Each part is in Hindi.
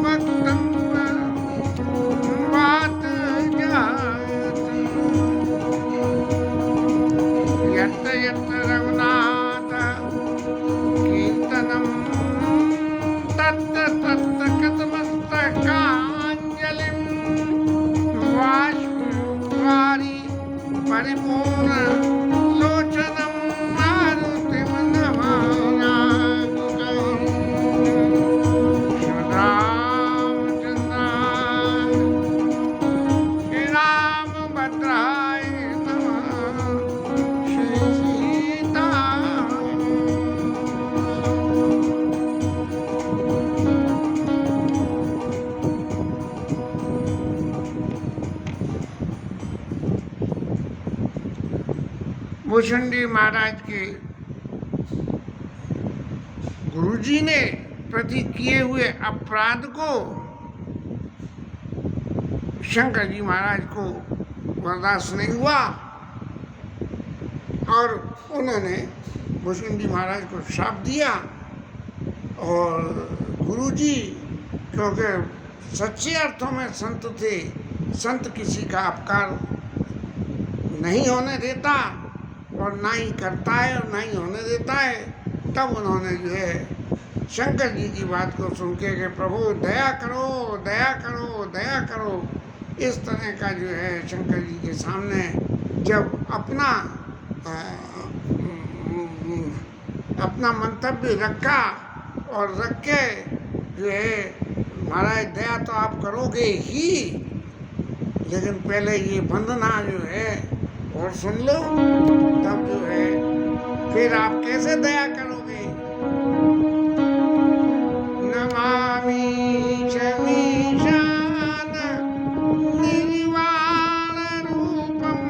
भक्तं वात जायते यत्र यत्र रघुनाथ कीर्तनं तत्र तत्र कृतमस्तकाञ्जलिं बाष्पवारि परिपूर्ण लोचनं मारुतिं नमाम्यहम्। श्रीरामचन्द्राय श्रीरामभद्राय नमः। श्री सीता भूषुंडी महाराज के गुरुजी ने प्रति किए हुए अपराध को शंकर जी महाराज को बर्दाश्त नहीं हुआ और उन्होंने भूषुंडी महाराज को श्राप दिया। और गुरुजी क्योंकि सच्चे अर्थों में संत थे, संत किसी का अपकार नहीं होने देता और ना ही करता है और ना ही होने देता है, तब उन्होंने जो है शंकर जी की बात को सुन के कि प्रभु दया करो दया करो दया करो, इस तरह का जो है शंकर जी के सामने जब अपना मंतव्य रखा और रख के जो है महाराज दया तो आप करोगे ही, लेकिन पहले ये वंदना जो है और सुन लो, तब जो है फिर आप कैसे दया करोगे। नमामि शमीशान निर्वाण रूपम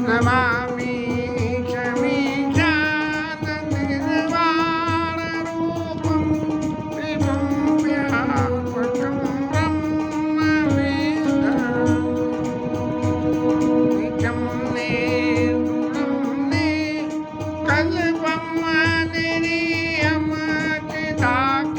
नमामि शमीशान निर्वाण रूपं विभुं व्यापकं ब्रह्मवेदं निजं निर्गुणं निष्कल्पं निरीयं चिदाकाशमाकाशवासं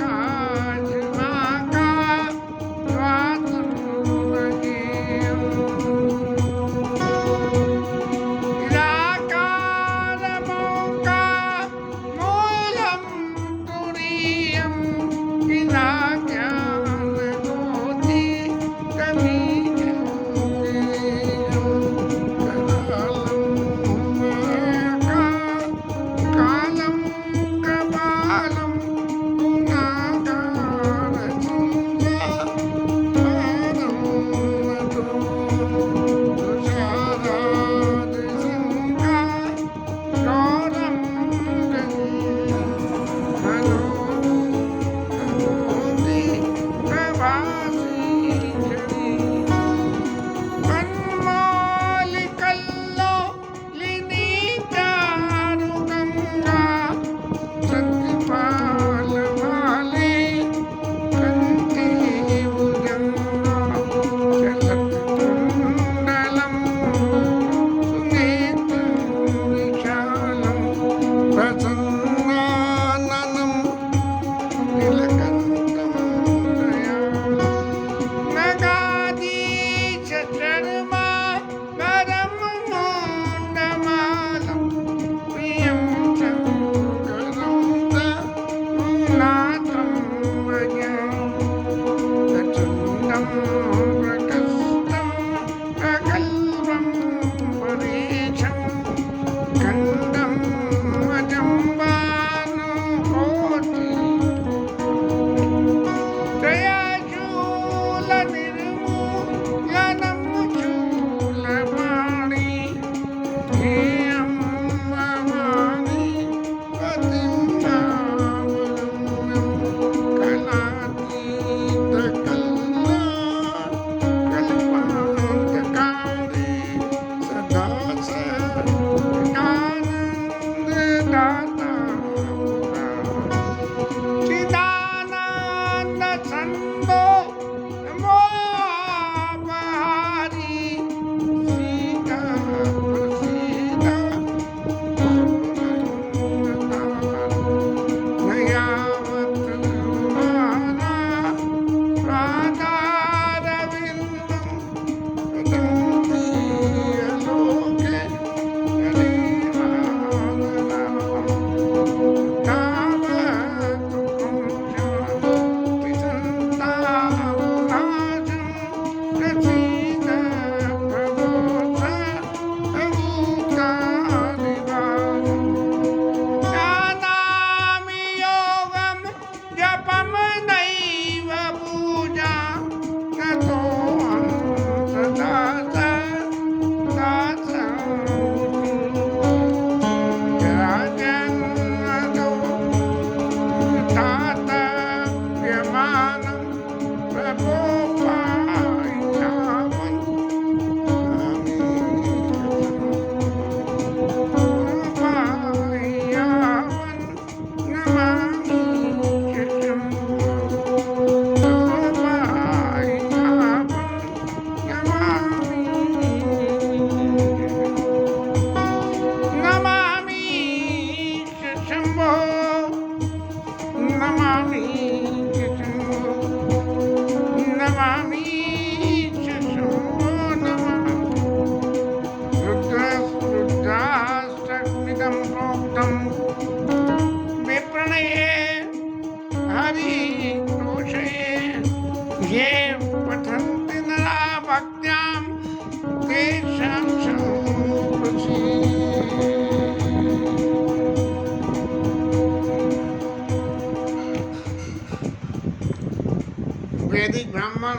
ब्राह्मण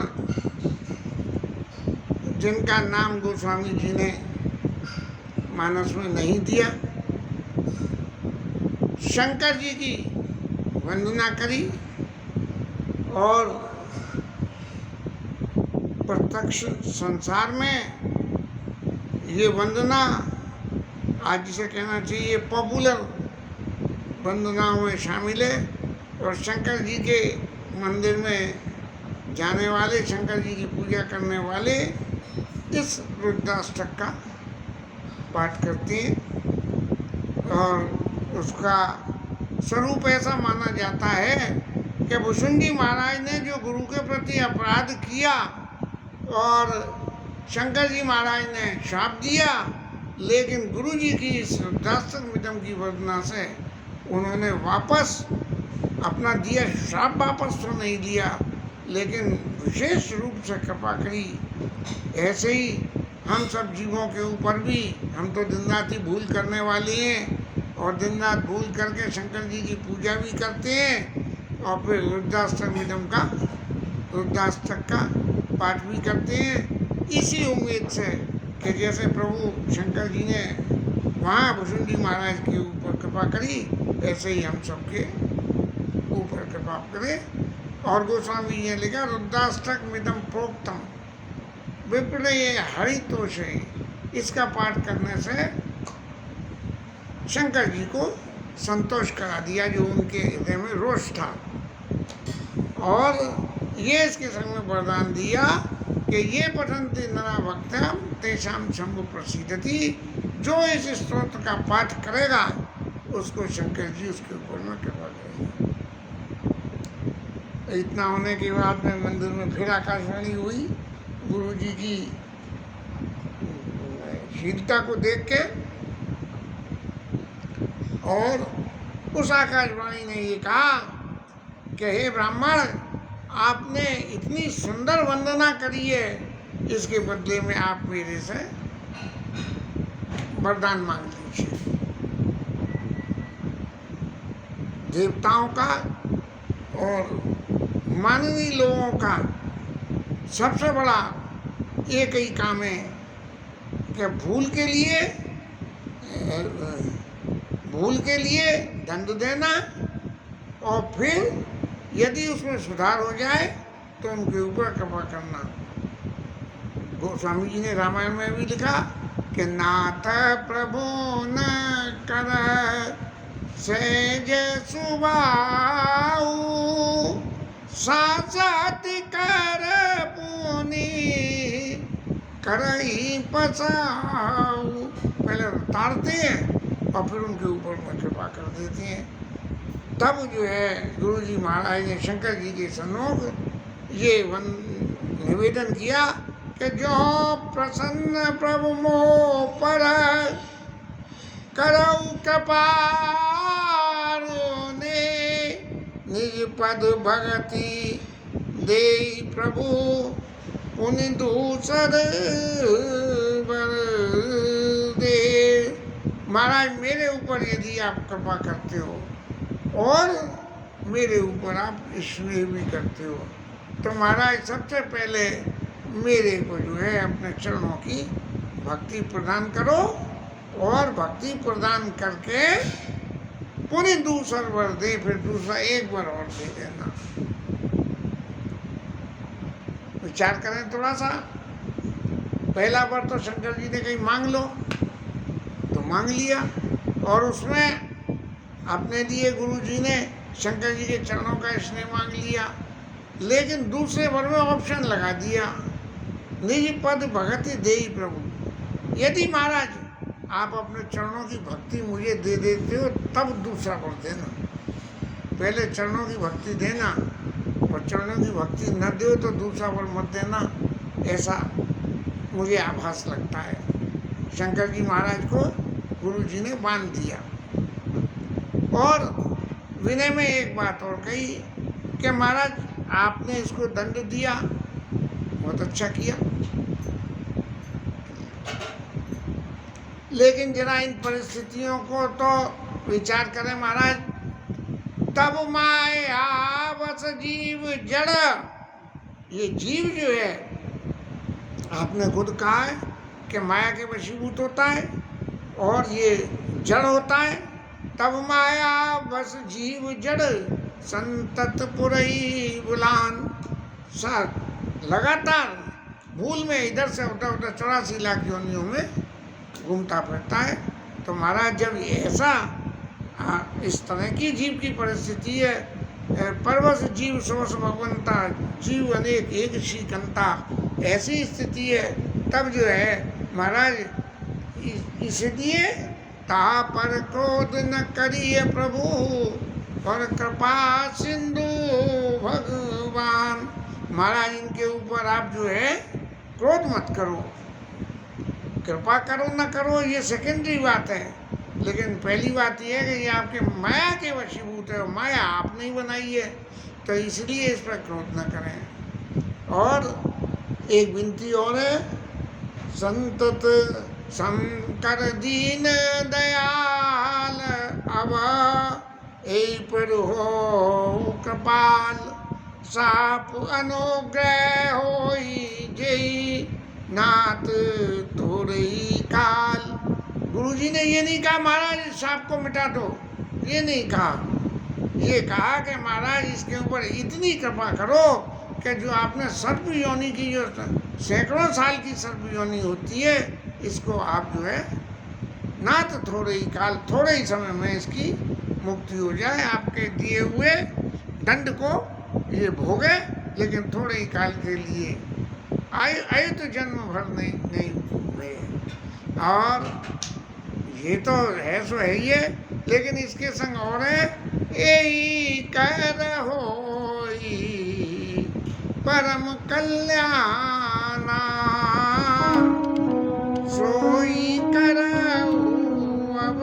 जिनका नाम गोस्वामी जी ने मानस में नहीं दिया, शंकर जी की वंदना करी और प्रत्यक्ष संसार में ये वंदना आज जिसे कहना चाहिए पॉपुलर वंदनाओं में शामिल है। और शंकर जी के मंदिर में जाने वाले, शंकर जी की पूजा करने वाले इस रुद्राष्टक का पाठ करते हैं और उसका स्वरूप ऐसा माना जाता है कि भुसुंडी महाराज ने जो गुरु के प्रति अपराध किया और शंकर जी महाराज ने शाप दिया, लेकिन गुरु जी की इस रुद्राष्टक मितम की वंदना से उन्होंने वापस अपना दिया शाप वापस तो नहीं लिया, लेकिन विशेष रूप से कृपा करी। ऐसे ही हम सब जीवों के ऊपर भी, हम तो दिन रात ही भूल करने वाले हैं और दिन रात भूल करके शंकर जी की पूजा भी करते हैं और फिर रुद्राष्टक का पाठ भी करते हैं, इसी उम्मीद से कि जैसे प्रभु शंकर जी ने वहाँ भुसुंडी महाराज के ऊपर कृपा करी, ऐसे ही हम सबके ऊपर कृपा करें। और गोस्वामी जी ने लिखा रुद्राष्टक मिदम प्रोक्तम विप्रलये हरितोषे, इसका पाठ करने से शंकर जी को संतोष करा दिया जो उनके हृदय में रोष था, और ये इसके संग में वरदान दिया कि ये पठन्ति नरा भक्ताम तेषाम शंभु प्रसीदति, जो इस स्तोत्र का पाठ करेगा उसको शंकर जी उसके ऊपर में कृपा करेंगे। इतना होने के बाद में मंदिर में फिर आकाशवाणी हुई गुरु जी की शीलता को देख के, और उस आकाशवाणी ने ये कहा कि हे ब्राह्मण, आपने इतनी सुंदर वंदना करी है, इसके बदले में आप मेरे से वरदान मांग लीजिए। देवताओं का और मानवीय लोगों का सबसे बड़ा एक ही काम है कि भूल के लिए दंड देना, और फिर यदि उसमें सुधार हो जाए तो उनके ऊपर कृपा करना। गोस्वामी जी ने रामायण में भी लिखा कि नाथ प्रभु न कर सेज सुबाऊ, सासत कर पुनि करई पसाऊ। पहले उतारते हैं और फिर उनके ऊपर में कृपा कर देते हैं। तब जो है गुरु जी महाराज ने शंकर जी के सन्मुख ये निवेदन किया कि जो प्रसन्न प्रभु मोह पर करऊ कपार ने, निज पद भगति दे प्रभु पुनि दूसर बर दे। महाराज मेरे ऊपर यदि आप कृपा करते हो और मेरे ऊपर आप स्नेह भी करते हो, तो महाराज सबसे पहले मेरे को जो है अपने चरणों की भक्ति प्रदान करो, और भक्ति प्रदान करके पुनि दूसरा वर दे, फिर दूसरा एक बार और दे देना। विचार करें थोड़ा सा। पहला बार तो शंकर जी ने कहीं मांग लो तो मांग लिया, और उसमें अपने लिए गुरु जी ने शंकर जी के चरणों का स्नेह मांग लिया, लेकिन दूसरे वर में ऑप्शन लगा दिया निज पद भगति देई प्रभु। यदि महाराज आप अपने चरणों की भक्ति मुझे दे देते हो तब दूसरा वर देना, पहले चरणों की भक्ति देना, और चरणों की भक्ति न दो तो दूसरा वर मत देना, ऐसा मुझे आभास लगता है। शंकर जी महाराज को गुरु जी ने बांध दिया, और विनय में एक बात और कही कि महाराज आपने इसको दंड दिया, बहुत अच्छा किया, लेकिन जरा इन परिस्थितियों को तो विचार करें महाराज। तब माया बस जीव जड़ ये जीव जो है, आपने खुद कहा है कि माया के वशीभूत होता है और ये जड़ होता है। तब माया बस जीव जड़ संतत पुरई बुलान। लगातार भूल में इधर से उधर 84 लाख योनियों में घूमता फिरता है। तो महाराज जब ये ऐसा इस तरह की जीव की परिस्थिति है, परवश जीव सोस भगवंता, जीव अनेक एक श्रीकंता, ऐसी स्थिति है, तब जो है महाराज इसलिए ता पर क्रोध न करिए प्रभु और कृपा सिंधु भगवान। महाराज इनके ऊपर आप जो है क्रोध मत करो, कृपा करो न करो ये सेकेंडरी बात है, लेकिन पहली बात यह है कि ये आपके माया के वशीभूत है और माया आपने ही बनाई है, तो इसलिए इस पर क्रोध न करें। और एक विनती और है, संतत शंकर दीन दयाल अब ए पर हो कृपाल, साप अनुग्रह होई जय नाथ थोड़ी काल। गुरुजी ने ये नहीं कहा महाराज सांप को मिटा दो, ये नहीं कहा, ये कहा कि महाराज इसके ऊपर इतनी कृपा करो कि जो आपने सर्प योनि की, जो सैकड़ों साल की सर्प योनि होती है, इसको आप जो है नाथ थोड़े ही काल, थोड़े ही समय में इसकी मुक्ति हो जाए। आपके दिए हुए दंड को ये भोगे, लेकिन थोड़े ही काल के लिए, आयु तो जन्म भर नहीं हुए। और ये तो है सो है ये, लेकिन इसके संग और है, यही कर होई परम कल्याणा, सोई करऊ अब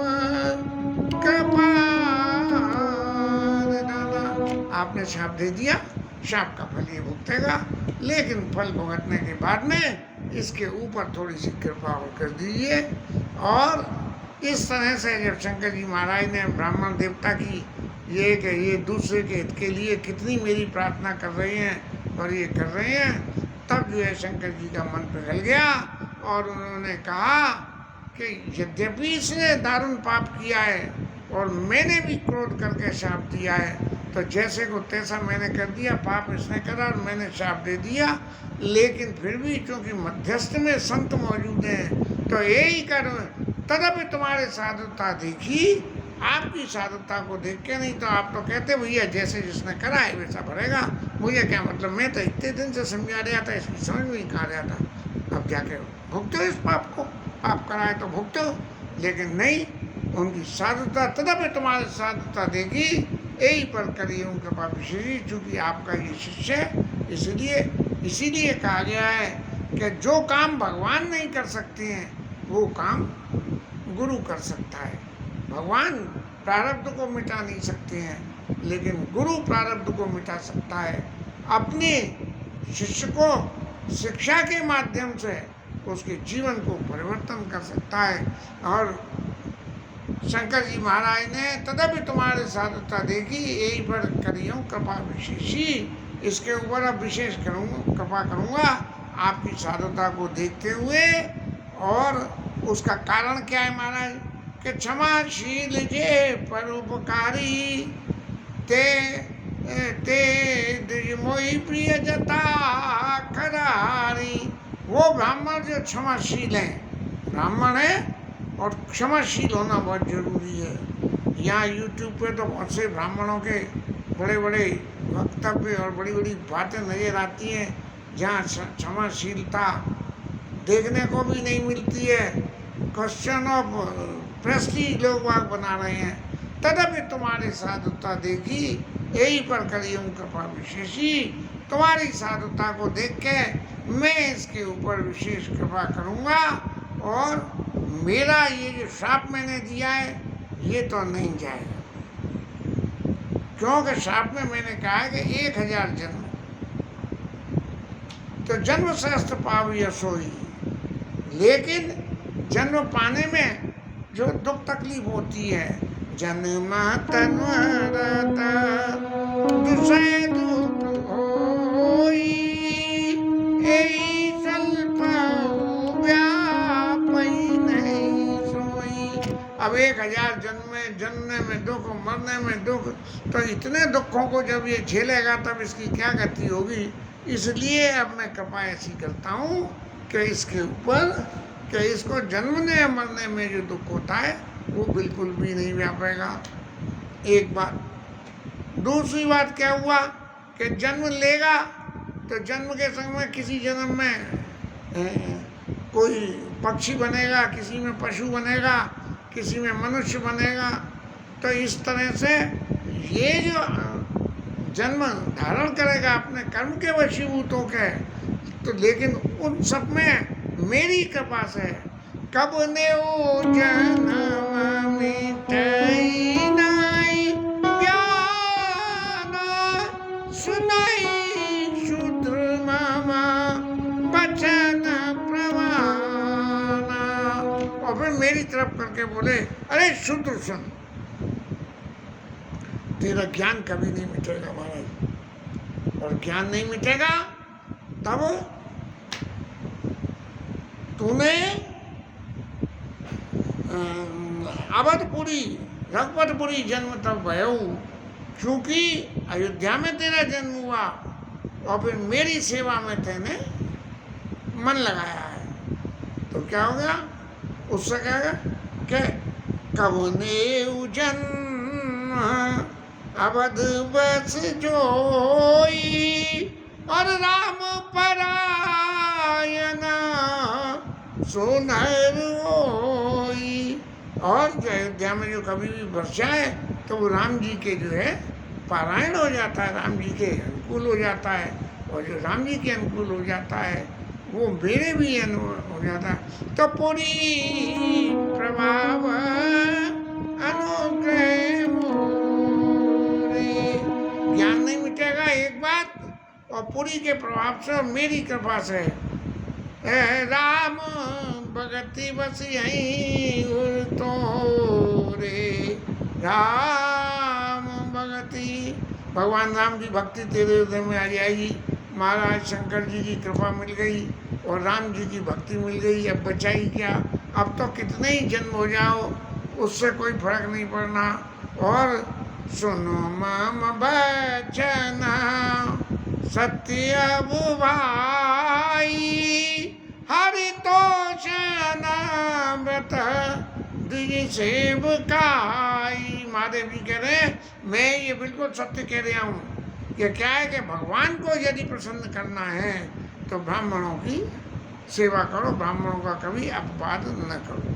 कृपा। आपने शाप दे दिया, शाप का फल ये भुगतेगा, लेकिन फल भुगतने के बाद में इसके ऊपर थोड़ी सी कृपा और कर दीजिए। और इस तरह से जब शंकर जी महाराज ने ब्राह्मण देवता की ये कि ये दूसरे के हित के लिए कितनी मेरी प्रार्थना कर रहे हैं और ये कर रहे हैं, तब जो है शंकर जी का मन पिघल गया और उन्होंने कहा कि यद्यपि इसने दारुण पाप किया है और मैंने भी क्रोध करके शाप दिया है, तो जैसे को तैसा मैंने कर दिया, पाप इसने करा और मैंने शाप दे दिया, लेकिन फिर भी क्योंकि मध्यस्थ में संत मौजूद हैं, तो यही कर तदपि तुम्हारे साधुता देखी, आपकी साधुता को देख के, नहीं तो आप तो कहते भैया जैसे जिसने करा है वैसा भरेगा, मुझे क्या मतलब, मैं तो इतने दिन से समझा रहा था, इसकी समझ में नहीं कहा रहा था, अब जाके भुगतो इस पाप को, पाप कराए तो भुगतो, लेकिन नहीं, उनकी साधुता तदपि तुम्हारे साधुता देगी, यही पर करिए उनके पाप विशेष, चूँकि आपका ये शिष्य है, इसीलिए कहा गया है कि जो काम भगवान नहीं कर सकते हैं वो काम गुरु कर सकता है। भगवान प्रारब्ध को मिटा नहीं सकते हैं, लेकिन गुरु प्रारब्ध को मिटा सकता है। अपने शिष्य को शिक्षा के माध्यम से उसके जीवन को परिवर्तन कर सकता है। और शंकर जी महाराज ने तदपि तुम्हारे साधुता देखी, यही पर करियो कृपा विशेषी, इसके ऊपर अब विशेष कृपा करूँगा आपकी साधुता को देखते हुए। और उसका कारण क्या है महाराज, कि क्षमाशील जे परोपकारी ते ते मोहि प्रिय जता करारी। वो ब्राह्मण जो क्षमाशील हैं, ब्राह्मण है और क्षमाशील होना बहुत जरूरी है। यहाँ यूट्यूब पे तो बहुत से ब्राह्मणों के बड़े बड़े वक्तव्य और बड़ी बड़ी बातें नजर आती हैं, जहाँ क्षमाशीलता देखने को भी नहीं मिलती है। क्वेश्चन ऑफ प्रेस्टीज लोग बाग बना रहे हैं। तदपि तुम्हारी साधुता देखी, यही पर करियो कृपा विशेषी। तुम्हारी साधुता को देख के मैं इसके ऊपर विशेष कृपा करूँगा, और मेरा ये जो श्राप मैंने दिया है ये तो नहीं जाएगा, क्योंकि श्राप में मैंने कहा है कि 1000 जन्म, तो जन्म सहस्त्र पाव यशोई, लेकिन जन्म पाने में जो दुख तकलीफ होती है, जन्म तन्वरत दुसै दुख होई, अब 1000 जन्म में जन्मने में दुख, मरने में दुख, तो इतने दुखों को जब ये झेलेगा तब इसकी क्या गति होगी। इसलिए अब मैं कृपा ऐसी करता हूँ कि इसके ऊपर कि इसको जन्मने मरने में जो दुख होता है वो बिल्कुल भी नहीं व्यापेगा। एक बात। दूसरी बात क्या हुआ कि जन्म लेगा तो जन्म के समय किसी जन्म में कोई पक्षी बनेगा, किसी में पशु बनेगा, किसी में मनुष्य बनेगा। तो इस तरह से ये जो जन्म धारण करेगा अपने कर्म के वशीभूत होकर, तो लेकिन उन सब में मेरी कृपा से कब ने ओ जन्म मिटाई नाई ज्ञान सुनाई शूद्र मामा बचन प्रमाण। और फिर मेरी तरफ करके बोले, अरे शूद्र सुन, तेरा ज्ञान कभी नहीं मिटेगा महाराज, और ज्ञान नहीं मिटेगा तब तूने अवधपुरी रघुपतपुरी जन्म तब भयो, क्योंकि अयोध्या में तेरा जन्म हुआ और फिर मेरी सेवा में तेने मन लगाया है। तो क्या हो गया उससे, क्या होगा कि कबने जन्म अवध बस जोई और राम परायण सोनर होई। और जो अयोध्या में जो कभी भी वर्ष जाए तो वो राम जी के जो है पारायण हो जाता है, राम जी के अनुकूल हो जाता है, और जो राम जी के अनुकूल हो जाता है वो मेरे भी हो जाता है। तो पूरी प्रभाव अनुग्रह मोरे, ज्ञान नहीं मिटेगा एक बात, और पूरी के प्रभाव से और मेरी कृपा से राम भगति बस यहीं तो रे। राम भगति, भगवान राम की भक्ति तेरे हृदय में आ जाएगी। महाराज शंकर जी की कृपा मिल गई और राम जी की भक्ति मिल गई। अब बचाई क्या, अब तो कितने ही जन्म हो जाओ उससे कोई फर्क नहीं पड़ना। और सुनो मम बचन सत्य अब भाई, हरि तोषण व्रत द्विज सेवकाई। महादेव जी कह रहे हैं मैं ये बिल्कुल सत्य कह रहा हूँ। ये क्या है कि भगवान को यदि प्रसन्न करना है तो ब्राह्मणों की सेवा करो, ब्राह्मणों का कभी अपवाद न करो,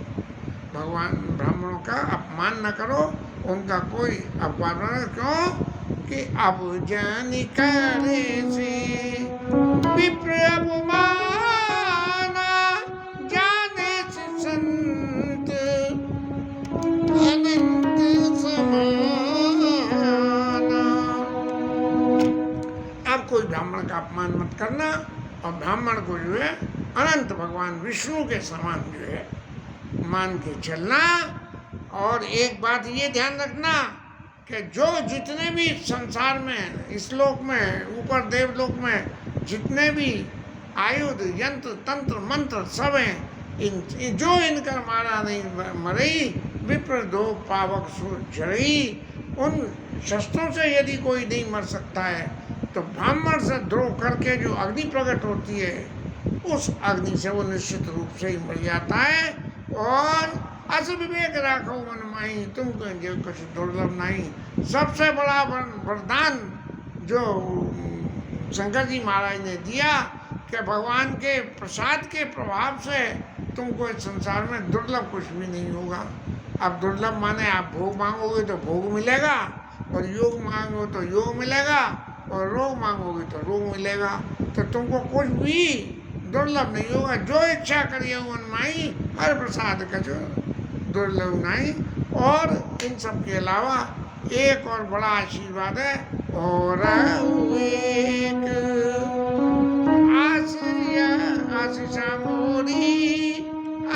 भगवान ब्राह्मणों का अपमान न करो, उनका कोई अपवाद न करो। क्यों कि अब जान करे से विप्र अपमान जाने से संत अनंत समाना। अब कोई ब्राह्मण का अपमान मत करना, और ब्राह्मण को जो है अनंत भगवान विष्णु के समान जो है मान के चलना। और एक बात ये ध्यान रखना कि जो जितने भी संसार में, इस लोक में, ऊपर देवलोक में जितने भी आयुध यंत्र तंत्र मंत्र सब हैं, इन जो इनकर मारा नहीं मरई विप्र दो पावक सो जड़ई। उन शस्त्रों से यदि कोई नहीं मर सकता है तो ब्राह्मण से द्रोह करके जो अग्नि प्रकट होती है उस अग्नि से वो निश्चित रूप से ही मर जाता है। और अस विवेक राखो मन माही, तुमको जो कुछ दुर्लभ नहीं। सबसे बड़ा वरदान जो शंकर जी महाराज ने दिया कि भगवान के प्रसाद के प्रभाव से तुमको इस संसार में दुर्लभ कुछ भी नहीं होगा। अब दुर्लभ माने आप भोग मांगोगे तो भोग मिलेगा, और योग मांगो तो योग मिलेगा, और रोग मांगोगे तो रोग मिलेगा। तो तुमको कुछ भी दुर्लभ नहीं होगा। जो इच्छा करिए मन माई, हर प्रसाद का जो दुर्लभ नहीं। और इन सब के अलावा एक और बड़ा आशीर्वाद है, और एक आशीषा मोरी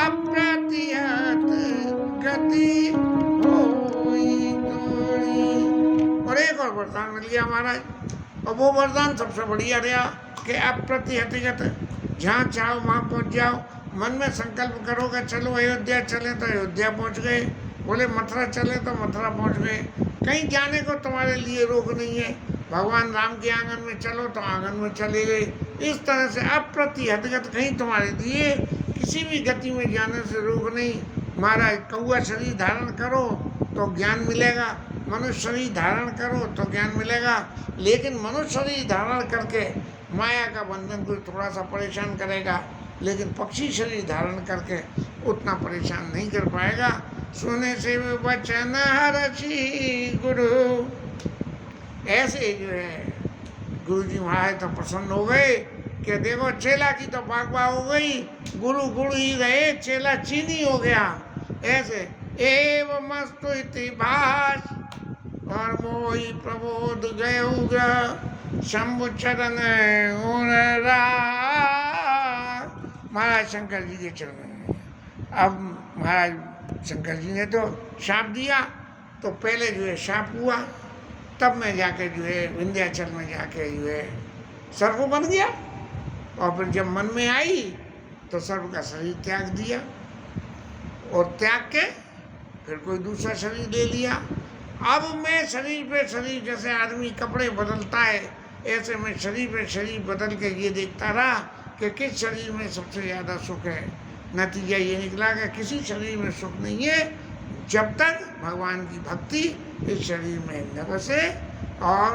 अप्रतिहत गति होई तोरी। और एक और वरदान मिल गया महाराज, और वो वरदान सबसे बढ़िया रहा कि अप्रतिहत, जहाँ चाहो वहाँ पहुँच जाओ। मन में संकल्प करोगे चलो अयोध्या चले तो अयोध्या पहुँच गए, बोले मथुरा चले तो मथुरा पहुंच गए। कहीं जाने को तुम्हारे लिए रोक नहीं है, भगवान राम के आंगन में चलो तो आंगन में चले गए। इस तरह से अप्रतिहत कहीं तुम्हारे लिए किसी भी गति में जाने से रोक नहीं। महाराज कौआ शरीर धारण करो तो ज्ञान मिलेगा, मनुष्य शरीर धारण करो तो ज्ञान मिलेगा, लेकिन मनुष्य शरीर धारण करके माया का बंधन को थोड़ा सा परेशान करेगा, लेकिन पक्षी शरीर धारण करके उतना परेशान नहीं कर पाएगा। सुने से वचन हर्षि गुरु, ऐसे जो है गुरु जी महाराज तो प्रसन्न हो गए कि देखो चेला की तो बागबा हो गई, गुरु गुरु ही रहे, चेला चीनी हो गया। ऐसे एव मस्तु इति भास और मोहि प्रबोध गए उग्र शंभु चरण महाराज शंकर जी के चरण में। अब महाराज शंकर जी ने तो शाप दिया, तो पहले जो है शाप हुआ, तब मैं जाके जो है विंध्याचल में जाके जो है सर्प बन गया। और फिर जब मन में आई तो सर्प का शरीर त्याग दिया, और त्याग के फिर कोई दूसरा शरीर ले लिया। अब मैं शरीर पे शरीर, जैसे आदमी कपड़े बदलता है, ऐसे मैं शरीर पे शरीर बदल के ये देखता रहा कि किस शरीर में सबसे ज़्यादा सुख है। नतीजा ये निकला कि किसी शरीर में सुख नहीं है जब तक भगवान की भक्ति इस शरीर में न बसे। और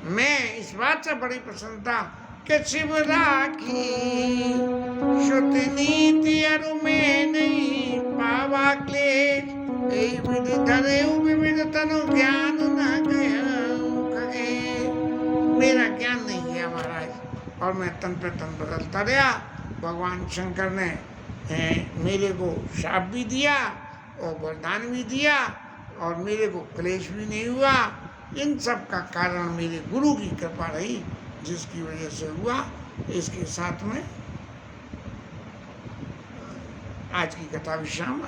मैं इस बात से बड़ी प्रसन्नता कि शिव राखी श्रुति नीति अरु में नहीं पावा क्लेश, यही विधि धरे विविध तनु ज्ञान न गए। मेरा ज्ञान नहीं गया महाराज, और मैं तन पे तन बदलता रहा। भगवान शंकर ने मेरे को शाप भी दिया और वरदान भी दिया, और मेरे को क्लेश भी नहीं हुआ। इन सब का कारण मेरे गुरु की कृपा रही, जिसकी वजह से हुआ। इसके साथ में आज की कथा विश्राम।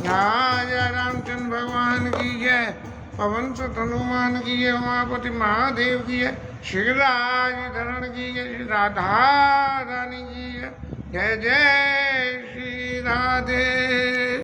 जय जय रामचंद्र भगवान की जय, पवन सुत हनुमान की जय, उमापति महादेव की जय, श्री राज धरण की जय, श्री राधा रानी की जय, जय जय श्री राधे।